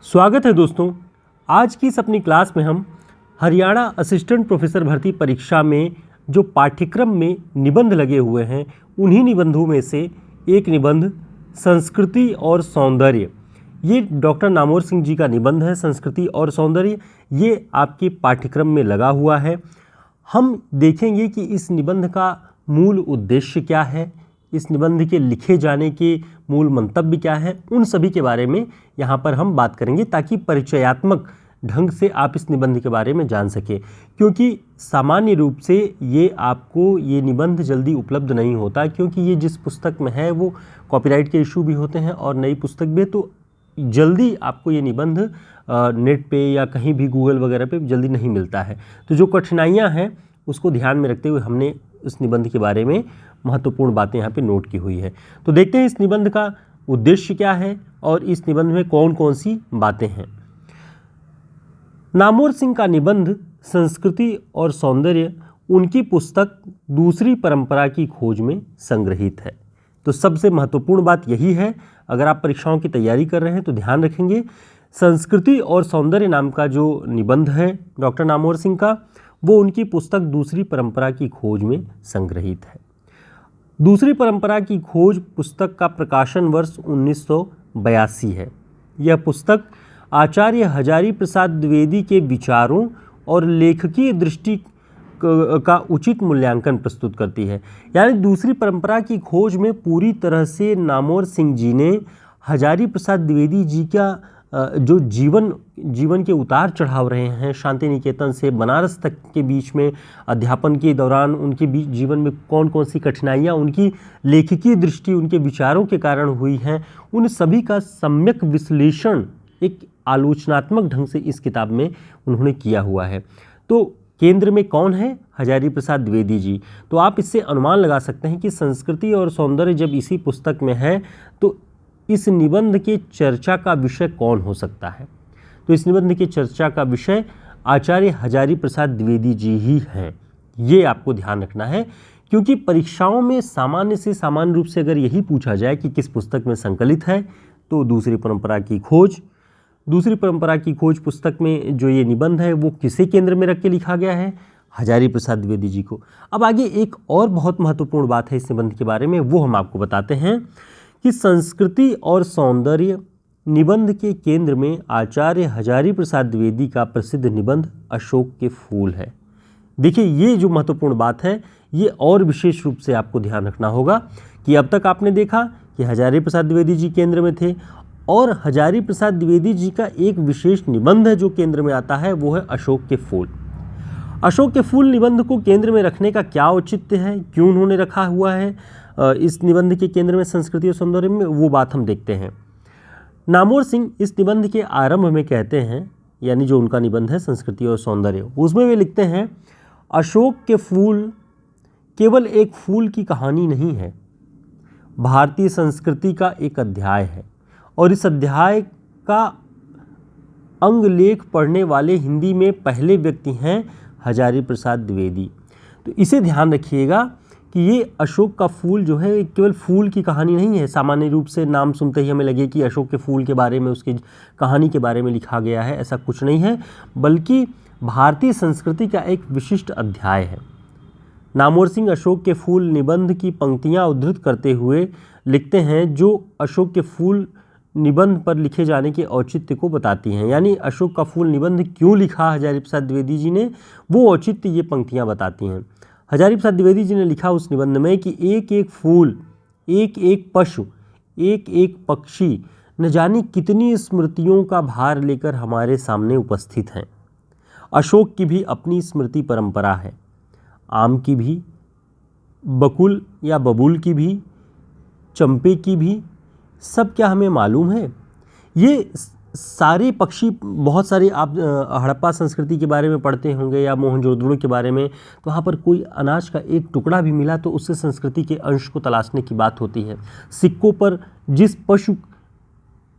स्वागत है दोस्तों। आज की इस अपनी क्लास में हम हरियाणा असिस्टेंट प्रोफेसर भर्ती परीक्षा में जो पाठ्यक्रम में निबंध लगे हुए हैं उन्हीं निबंधों में से एक निबंध संस्कृति और सौंदर्य, ये डॉक्टर नामोर सिंह जी का निबंध है। संस्कृति और सौंदर्य ये आपके पाठ्यक्रम में लगा हुआ है। हम देखेंगे कि इस निबंध का मूल उद्देश्य क्या है, इस निबंध के लिखे जाने के मूल मंतव्य क्या है, उन सभी के बारे में यहाँ पर हम बात करेंगे ताकि परिचयात्मक ढंग से आप इस निबंध के बारे में जान सकें। क्योंकि सामान्य रूप से ये आपको ये निबंध जल्दी उपलब्ध नहीं होता, क्योंकि ये जिस पुस्तक में है वो कॉपीराइट के इशू भी होते हैं और नई पुस्तक भी, तो जल्दी आपको ये निबंध नेट पे या कहीं भी गूगल वगैरह पे जल्दी नहीं मिलता है। तो जो कठिनाइयाँ हैं उसको ध्यान में रखते हुए हमने इस निबंध के बारे में महत्वपूर्ण बातें यहाँ पे नोट की हुई है। तो देखते हैं इस निबंध का उद्देश्य क्या है और इस निबंध में कौन कौन सी बातें हैं। नामोर सिंह का निबंध संस्कृति और सौंदर्य उनकी पुस्तक दूसरी परंपरा की खोज में संग्रहित है। तो सबसे महत्वपूर्ण बात यही है, अगर आप परीक्षाओं की तैयारी कर रहे हैं तो ध्यान रखेंगे संस्कृति और सौंदर्य नाम का जो निबंध है डॉक्टर नामोर सिंह का, वो उनकी पुस्तक दूसरी परंपरा की खोज में संग्रहित है। दूसरी परंपरा की खोज पुस्तक का प्रकाशन वर्ष 1982 है। यह पुस्तक आचार्य हजारी प्रसाद द्विवेदी के विचारों और लेखकीय दृष्टि का उचित मूल्यांकन प्रस्तुत करती है। यानी दूसरी परंपरा की खोज में पूरी तरह से नामोर सिंह जी ने हजारी प्रसाद द्विवेदी जी का जो जीवन के उतार चढ़ाव रहे हैं, शांति निकेतन से बनारस तक के बीच में अध्यापन के दौरान उनके जीवन में कौन कौन सी कठिनाइयाँ उनकी लेखकीय दृष्टि, उनके विचारों के कारण हुई हैं, उन सभी का सम्यक विश्लेषण एक आलोचनात्मक ढंग से इस किताब में उन्होंने किया हुआ है। तो केंद्र में कौन है? हजारी प्रसाद द्विवेदी जी। तो आप इससे अनुमान लगा सकते हैं कि संस्कृति और सौंदर्य जब इसी पुस्तक में है तो इस निबंध के चर्चा का विषय कौन हो सकता है? तो इस निबंध के चर्चा का विषय आचार्य हजारी प्रसाद द्विवेदी जी ही हैं। ये आपको ध्यान रखना है, क्योंकि परीक्षाओं में सामान्य से सामान्य रूप से अगर यही पूछा जाए कि किस पुस्तक में संकलित है तो दूसरी परंपरा की खोज। दूसरी परंपरा की खोज पुस्तक में जो ये निबंध है वो किसे केंद्र में रख के लिखा गया है? हजारी प्रसाद द्विवेदी जी को। अब आगे एक और बहुत महत्वपूर्ण बात है इस निबंध के बारे में, वो हम आपको बताते हैं कि संस्कृति और सौंदर्य निबंध के केंद्र में आचार्य हजारी प्रसाद द्विवेदी का प्रसिद्ध निबंध अशोक के फूल है। देखिए, ये जो महत्वपूर्ण बात है ये और विशेष रूप से आपको ध्यान रखना होगा कि अब तक आपने देखा कि हजारी प्रसाद द्विवेदी जी केंद्र में थे और हजारी प्रसाद द्विवेदी जी का एक विशेष निबंध है जो केंद्र में आता है, वो है अशोक के फूल। अशोक के फूल निबंध को केंद्र में रखने का क्या औचित्य है, क्यों उन्होंने रखा हुआ है इस निबंध के केंद्र में संस्कृति और सौंदर्य में, वो बात हम देखते हैं। नामोर सिंह इस निबंध के आरंभ में कहते हैं, यानी जो उनका निबंध है संस्कृति और सौंदर्य, उसमें वे लिखते हैं अशोक के फूल केवल एक फूल की कहानी नहीं है, भारतीय संस्कृति का एक अध्याय है और इस अध्याय का अंग लेख पढ़ने वाले हिंदी में पहले व्यक्ति हैं हजारी प्रसाद द्विवेदी। तो इसे ध्यान रखिएगा कि ये अशोक का फूल जो है केवल फूल की कहानी नहीं है। सामान्य रूप से नाम सुनते ही हमें लगे कि अशोक के फूल के बारे में, उसकी कहानी के बारे में लिखा गया है, ऐसा कुछ नहीं है, बल्कि भारतीय संस्कृति का एक विशिष्ट अध्याय है। नामोर सिंह अशोक के फूल निबंध की पंक्तियाँ उद्धृत करते हुए लिखते हैं जो अशोक के फूल निबंध पर लिखे जाने के औचित्य को बताती हैं। यानी अशोक का फूल निबंध क्यों लिखा हजारी प्रसाद द्विवेदी जी ने, वो औचित्य ये पंक्तियाँ बताती हैं। हजारी प्रसाद द्विवेदी जी ने लिखा उस निबंध में कि एक एक फूल, एक एक पशु, एक एक पक्षी न जाने कितनी स्मृतियों का भार लेकर हमारे सामने उपस्थित हैं। अशोक की भी अपनी स्मृति परंपरा है, आम की भी, बकुल या बबूल की भी, चंपे की भी, सब क्या हमें मालूम है? ये सारे पक्षी, बहुत सारे आप हड़प्पा संस्कृति के बारे में पढ़ते होंगे या मोहनजोदड़ो के बारे में, तो वहाँ पर कोई अनाज का एक टुकड़ा भी मिला तो उससे संस्कृति के अंश को तलाशने की बात होती है। सिक्कों पर जिस पशु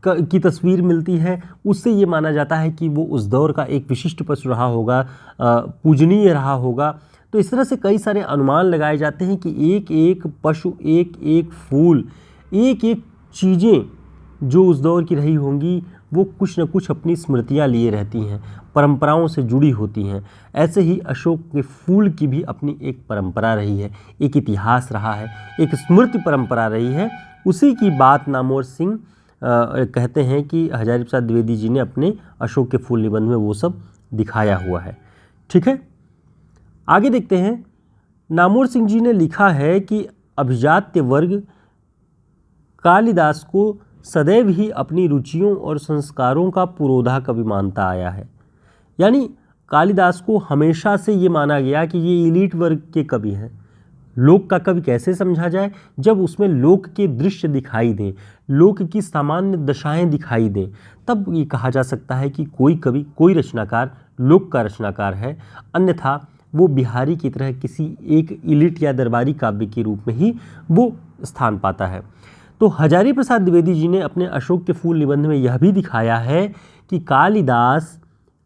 की तस्वीर मिलती है उससे ये माना जाता है कि वो उस दौर का एक विशिष्ट पशु रहा होगा, पूजनीय रहा होगा। तो इस तरह से कई सारे अनुमान लगाए जाते हैं कि एक एक पशु, एक एक फूल, एक एक चीज़ें जो उस दौर की रही होंगी वो कुछ न कुछ अपनी स्मृतियाँ लिए रहती हैं, परंपराओं से जुड़ी होती हैं। ऐसे ही अशोक के फूल की भी अपनी एक परंपरा रही है, एक इतिहास रहा है, एक स्मृति परंपरा रही है। उसी की बात नामवर सिंह कहते हैं कि हजारी प्रसाद द्विवेदी जी ने अपने अशोक के फूल निबंध में वो सब दिखाया हुआ है। ठीक है, आगे देखते हैं। नामवर सिंह जी ने लिखा है कि अभिजात्य वर्ग कालिदास को सदैव ही अपनी रुचियों और संस्कारों का पुरोधा कवि मानता आया है। यानी कालिदास को हमेशा से ये माना गया कि ये एलीट वर्ग के कवि हैं। लोक का कवि कैसे समझा जाए? जब उसमें लोक के दृश्य दिखाई दें, लोक की सामान्य दशाएं दिखाई दें, तब ये कहा जा सकता है कि कोई कवि, कोई रचनाकार लोक का रचनाकार है। अन्यथा वो बिहारी की तरह किसी एक एलीट या दरबारी काव्य के रूप में ही वो स्थान पाता है। तो हजारी प्रसाद द्विवेदी जी ने अपने अशोक के फूल निबंध में यह भी दिखाया है कि कालिदास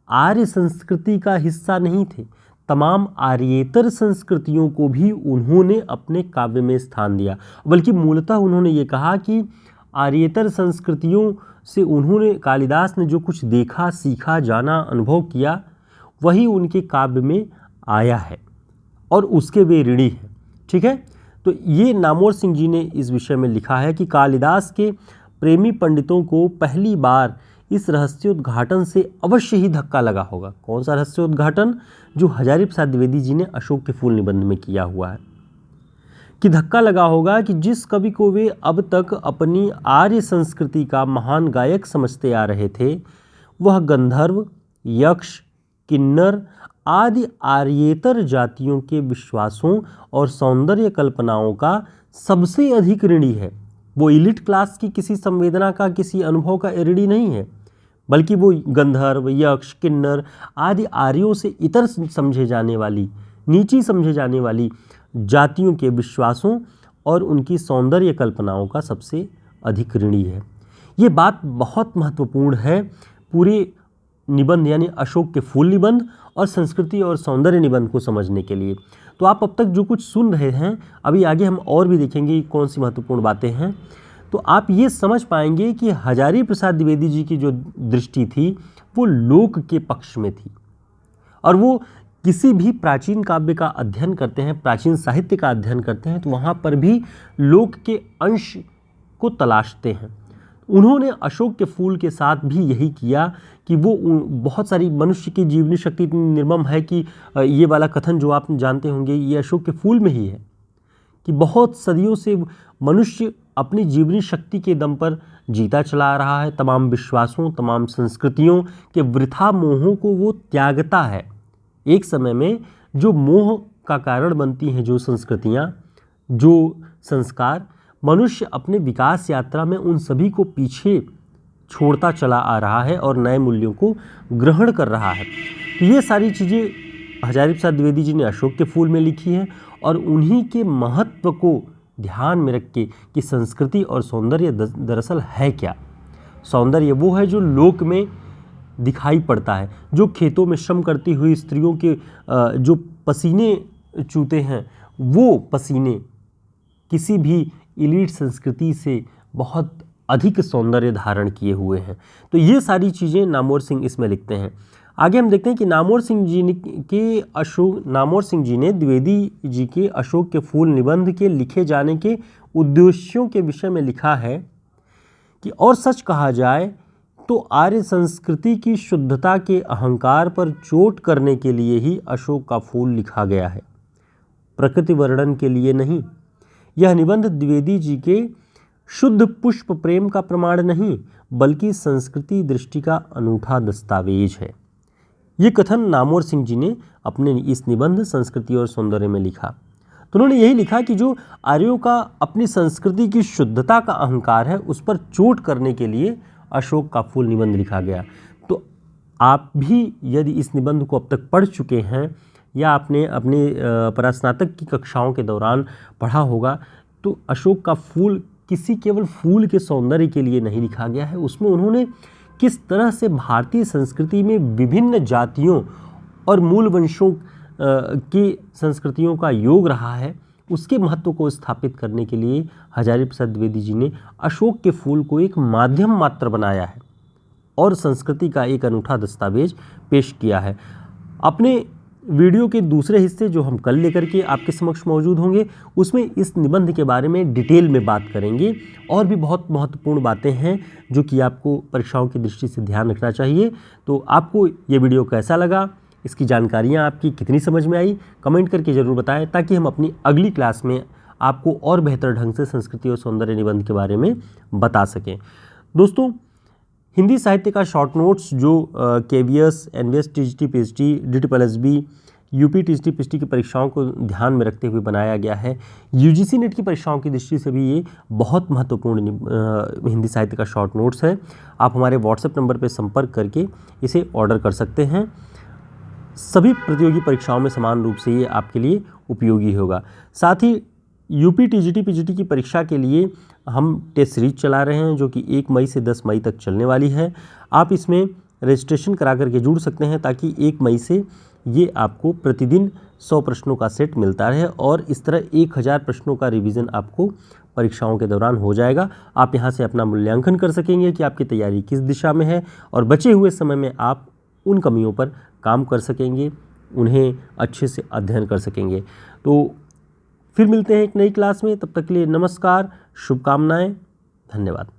आर्य संस्कृति का हिस्सा नहीं थे। तमाम आर्येतर संस्कृतियों को भी उन्होंने अपने काव्य में स्थान दिया, बल्कि मूलतः उन्होंने ये कहा कि आर्येतर संस्कृतियों से उन्होंने, कालिदास ने जो कुछ देखा, सीखा, जाना, अनुभव किया, वही उनके काव्य में आया है और उसके वे ऋणी हैं। ठीक है, तो ये नामवर सिंह जी ने इस विषय में लिखा है कि कालिदास के प्रेमी पंडितों को पहली बार इस रहस्योद्घाटन से अवश्य ही धक्का लगा होगा। कौन सा रहस्योद्घाटन? जो हजारी प्रसाद द्विवेदी जी ने अशोक के फूल निबंध में किया हुआ है, कि धक्का लगा होगा कि जिस कवि को वे अब तक अपनी आर्य संस्कृति का महान गायक समझते आ रहे थे, वह गंधर्व, यक्ष, किन्नर आदि आर्येतर जातियों के विश्वासों और सौंदर्य कल्पनाओं का सबसे अधिक ऋणी है। वो एलिट क्लास की किसी संवेदना का, किसी अनुभव का ऋणी नहीं है, बल्कि वो गंधर्व, यक्ष, किन्नर आदि आर्यों से इतर समझे जाने वाली, नीची समझे जाने वाली जातियों के विश्वासों और उनकी सौंदर्य कल्पनाओं का सबसे अधिक ऋणी है। ये बात बहुत महत्वपूर्ण है पूरे निबंध यानी अशोक के फूल निबंध और संस्कृति और सौंदर्य निबंध को समझने के लिए। तो आप अब तक जो कुछ सुन रहे हैं, अभी आगे हम और भी देखेंगे कौन सी महत्वपूर्ण बातें हैं, तो आप ये समझ पाएंगे कि हजारी प्रसाद द्विवेदी जी की जो दृष्टि थी वो लोक के पक्ष में थी, और वो किसी भी प्राचीन काव्य का अध्ययन करते हैं, प्राचीन साहित्य का अध्ययन करते हैं, तो वहाँ पर भी लोक के अंश को तलाशते हैं। उन्होंने अशोक के फूल के साथ भी यही किया कि वो बहुत सारी मनुष्य की जीवनी शक्ति इतनी निर्मम है कि ये वाला कथन जो आप जानते होंगे, ये अशोक के फूल में ही है कि बहुत सदियों से मनुष्य अपनी जीवनी शक्ति के दम पर जीता चला आ रहा है। तमाम विश्वासों, तमाम संस्कृतियों के वृथा मोहों को वो त्यागता है। एक समय में जो मोह का कारण बनती हैं, जो संस्कृतियाँ, जो संस्कार, मनुष्य अपने विकास यात्रा में उन सभी को पीछे छोड़ता चला आ रहा है और नए मूल्यों को ग्रहण कर रहा है। तो ये सारी चीज़ें हजारी प्रसाद द्विवेदी जी ने अशोक के फूल में लिखी हैं, और उन्हीं के महत्व को ध्यान में रख के कि संस्कृति और सौंदर्य दरअसल है क्या। सौंदर्य वो है जो लोक में दिखाई पड़ता है, जो खेतों में श्रम करती हुई स्त्रियों के जो पसीने चूते हैं, वो पसीने किसी भी एलीट संस्कृति से बहुत अधिक सौंदर्य धारण किए हुए हैं। तो ये सारी चीज़ें नामवर सिंह इसमें लिखते हैं। आगे हम देखते हैं कि नामवर सिंह जी ने द्विवेदी जी के अशोक के फूल निबंध के लिखे जाने के उद्देश्यों के विषय में लिखा है कि और सच कहा जाए तो आर्य संस्कृति की शुद्धता के अहंकार पर चोट करने के लिए ही अशोक का फूल लिखा गया है, प्रकृति वर्णन के लिए नहीं। यह निबंध द्विवेदी जी के शुद्ध पुष्प प्रेम का प्रमाण नहीं, बल्कि संस्कृति दृष्टि का अनूठा दस्तावेज है। ये कथन नामवर सिंह जी ने अपने इस निबंध संस्कृति और सौंदर्य में लिखा। तो उन्होंने यही लिखा कि जो आर्यों का अपनी संस्कृति की शुद्धता का अहंकार है, उस पर चोट करने के लिए अशोक का फूल निबंध लिखा गया। तो आप भी यदि इस निबंध को अब तक पढ़ चुके हैं या आपने अपने परास्नातक की कक्षाओं के दौरान पढ़ा होगा, तो अशोक का फूल किसी केवल फूल के सौंदर्य के लिए नहीं लिखा गया है। उसमें उन्होंने किस तरह से भारतीय संस्कृति में विभिन्न जातियों और मूल वंशों की संस्कृतियों का योग रहा है, उसके महत्व को स्थापित करने के लिए हजारी प्रसाद द्विवेदी जी ने अशोक के फूल को एक माध्यम मात्र बनाया है और संस्कृति का एक अनूठा दस्तावेज पेश किया है। अपने वीडियो के दूसरे हिस्से जो हम कल लेकर के आपके समक्ष मौजूद होंगे, उसमें इस निबंध के बारे में डिटेल में बात करेंगे और भी बहुत महत्वपूर्ण बातें हैं जो कि आपको परीक्षाओं की दृष्टि से ध्यान रखना चाहिए। तो आपको ये वीडियो कैसा लगा, इसकी जानकारियाँ आपकी कितनी समझ में आई, कमेंट करके ज़रूर बताएं ताकि हम अपनी अगली क्लास में आपको और बेहतर ढंग से संस्कृति और सौंदर्य निबंध के बारे में बता सकें। दोस्तों, हिंदी साहित्य का शॉर्ट नोट्स जो KVS, NVS, TGT, PhD, DTPLSB, UP, TGT, PhD की परीक्षाओं को ध्यान में रखते हुए बनाया गया है। UGC नेट की परीक्षाओं की दृष्टि से भी ये बहुत महत्वपूर्ण हिंदी साहित्य का शॉर्ट नोट्स है। आप हमारे WhatsApp नंबर पर संपर्क करके इसे ऑर्डर कर सकते हैं। सभी प्रतियोगी परीक्षाओं में समान रूप से ये आपके लिए उपयोगी होगा। साथ ही UP, TGT, PGT की परीक्षा के लिए हम टेस्ट सीरीज चला रहे हैं जो कि 1 मई से 10 मई तक चलने वाली है। आप इसमें रजिस्ट्रेशन करा करके जुड़ सकते हैं ताकि 1 मई से ये आपको प्रतिदिन 100 प्रश्नों का सेट मिलता रहे और इस तरह 1000 प्रश्नों का रिवीजन आपको परीक्षाओं के दौरान हो जाएगा। आप यहाँ से अपना मूल्यांकन कर सकेंगे कि आपकी तैयारी किस दिशा में है और बचे हुए समय में आप उन कमियों पर काम कर सकेंगे, उन्हें अच्छे से अध्ययन कर सकेंगे। तो फिर मिलते हैं एक नई क्लास में, तब तक के लिए नमस्कार, शुभकामनाएं, धन्यवाद।